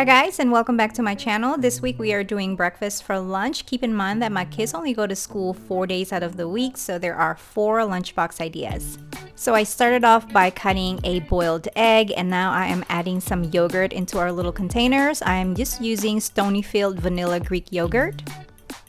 Hi guys, and welcome back to my channel. This week we are doing breakfast for lunch. Keep in mind that my kids only go to school 4 days out of the week, so there are 4 lunchbox ideas. So I started off by cutting a boiled egg, and now I am adding some yogurt into our little containers. I am just using Stonyfield vanilla Greek yogurt.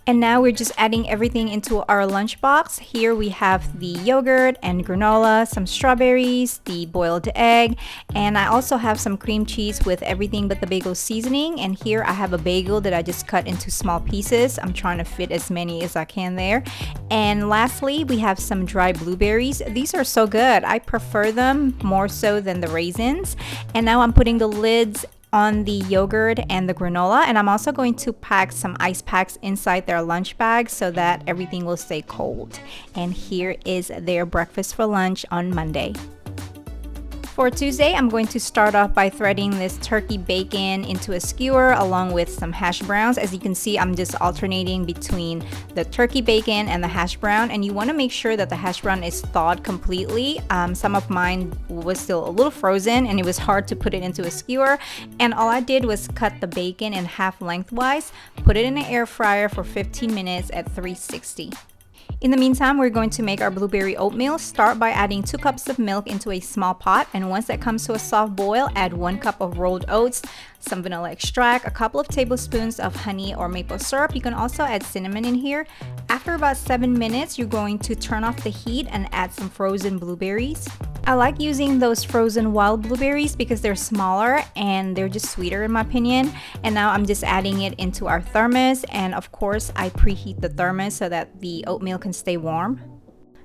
And now we're just adding everything into our lunchbox. Here we have the yogurt and granola, some strawberries, the boiled egg, and I also have some cream cheese with everything but the bagel seasoning. And here I have a bagel that I just cut into small pieces. I'm trying to fit as many as I can there. And lastly, we have some dry blueberries. These are so good. I prefer them more so than the raisins. And now I'm putting the lids on the yogurt and the granola, and I'm also going to pack some ice packs inside their lunch bags so that everything will stay cold. And here is their breakfast for lunch on Monday. For Tuesday, I'm going to start off by threading this turkey bacon into a skewer along with some hash browns. As you can see, I'm just alternating between the turkey bacon and the hash brown, and you want to make sure that the hash brown is thawed completely. Some of mine was still a little frozen and it was hard to put it into a skewer, and all I did was cut the bacon in half lengthwise, put it in an air fryer for 15 minutes at 360. In the meantime, we're going to make our blueberry oatmeal. Start by adding 2 cups of milk into a small pot, and once that comes to a soft boil, add 1 cup of rolled oats, some vanilla extract, a couple of tablespoons of honey or maple syrup. You can also add cinnamon in here. After about 7 minutes, you're going to turn off the heat and add some frozen blueberries. I like using those frozen wild blueberries because they're smaller and they're just sweeter in my opinion. And now I'm just adding it into our thermos, and of course I preheat the thermos so that the oatmeal can stay warm.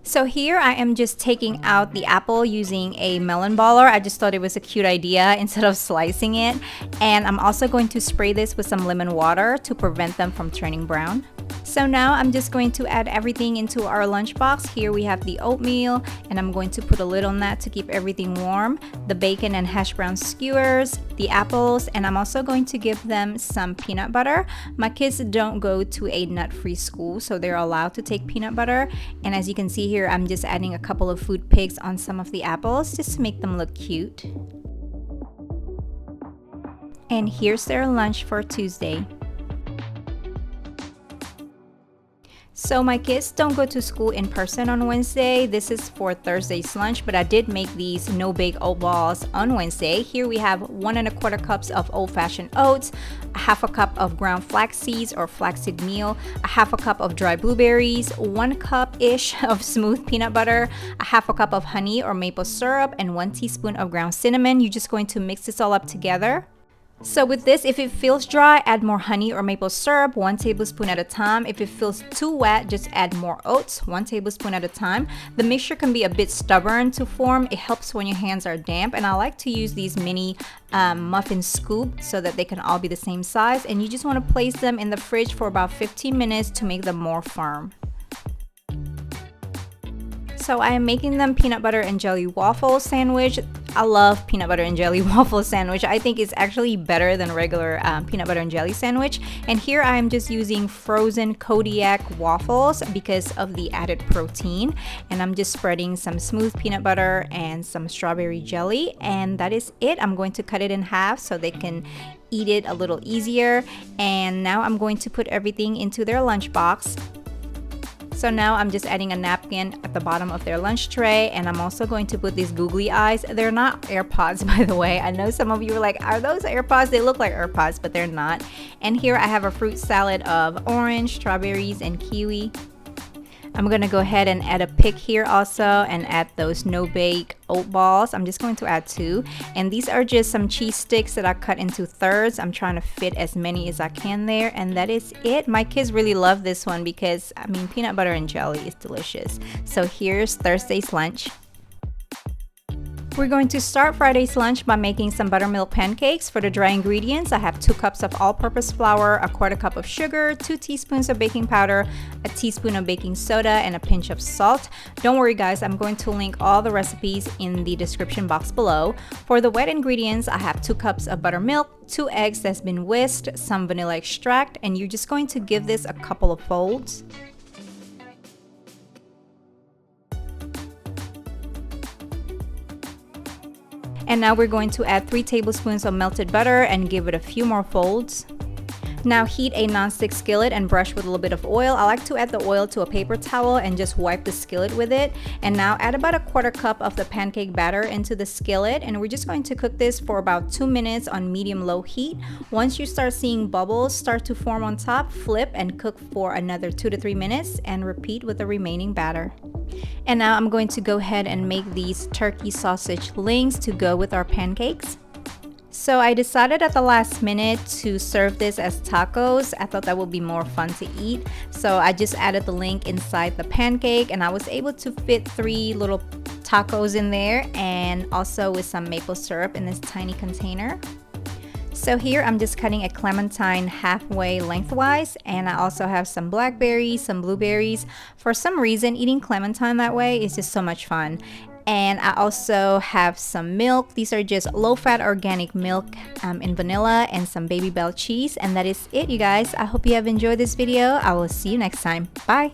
So here I am just taking out the apple using a melon baller. I just thought it was a cute idea instead of slicing it. And I'm also going to spray this with some lemon water to prevent them from turning brown. So now I'm just going to add everything into our lunchbox. Here we have the oatmeal, and I'm going to put a lid on that to keep everything warm, the bacon and hash brown skewers, the apples, and I'm also going to give them some peanut butter. My kids don't go to a nut-free school, so they're allowed to take peanut butter. And as you can see here, I'm just adding a couple of food pigs on some of the apples just to make them look cute. And here's their lunch for Tuesday. So my kids don't go to school in person on Wednesday. This is for Thursday's lunch, but I did make these no-bake oat balls on Wednesday. Here we have 1 1/4 cups of old-fashioned oats, a 1/2 cup of ground flax seeds or flaxseed meal, a 1/2 cup of dry blueberries, 1 cup-ish of smooth peanut butter, a 1/2 cup of honey or maple syrup, and 1 teaspoon of ground cinnamon. You're just going to mix this all up together. So with this, if it feels dry, add more honey or maple syrup, 1 tablespoon at a time. If it feels too wet, just add more oats, 1 tablespoon at a time. The mixture can be a bit stubborn to form. It helps when your hands are damp, and I like to use these mini muffin scoop so that they can all be the same size. And you just want to place them in the fridge for about 15 minutes to make them more firm. So I am making them peanut butter and jelly waffle sandwich. I love peanut butter and jelly waffle sandwich. I think it's actually better than regular peanut butter and jelly sandwich. And here I am just using frozen Kodiak waffles because of the added protein. And I'm just spreading some smooth peanut butter and some strawberry jelly. And that is it. I'm going to cut it in half so they can eat it a little easier. And now I'm going to put everything into their lunchbox. So now I'm just adding a napkin at the bottom of their lunch tray, and I'm also going to put these googly eyes. They're not AirPods, by the way. I know some of you are like, are those AirPods? They look like AirPods, but they're not. And here I have a fruit salad of orange, strawberries, and kiwi. I'm gonna go ahead and add a pick here also and add those no-bake oat balls. I'm just going to add 2. And these are just some cheese sticks that I cut into thirds. I'm trying to fit as many as I can there, and that is it. My kids really love this one because, I mean, peanut butter and jelly is delicious. So here's Thursday's lunch. We're going to start Friday's lunch by making some buttermilk pancakes. For the dry ingredients, I have 2 cups of all-purpose flour, a 1/4 cup of sugar, 2 teaspoons of baking powder, a teaspoon of baking soda, and a pinch of salt. Don't worry guys, I'm going to link all the recipes in the description box below. For the wet ingredients, I have 2 cups of buttermilk, 2 eggs that's been whisked, some vanilla extract, and you're just going to give this a couple of folds. And now we're going to add 3 tablespoons of melted butter and give it a few more folds. Now heat a nonstick skillet and brush with a little bit of oil. I like to add the oil to a paper towel and just wipe the skillet with it. And now add about a 1/4 cup of the pancake batter into the skillet, and we're just going to cook this for about 2 minutes on medium-low heat. Once you start seeing bubbles start to form on top, flip and cook for another 2 to 3 minutes and repeat with the remaining batter. And now I'm going to go ahead and make these turkey sausage links to go with our pancakes. So I decided at the last minute to serve this as tacos. I thought that would be more fun to eat. So I just added the link inside the pancake, and I was able to fit 3 little tacos in there, and also with some maple syrup in this tiny container. So here I'm just cutting a clementine halfway lengthwise, and I also have some blackberries, some blueberries. For some reason, eating clementine that way is just so much fun. And I also have some milk. These are just low-fat organic milk in vanilla, and some Baby Bell cheese. And that is it, you guys. I hope you have enjoyed this video. I will see you next time. Bye.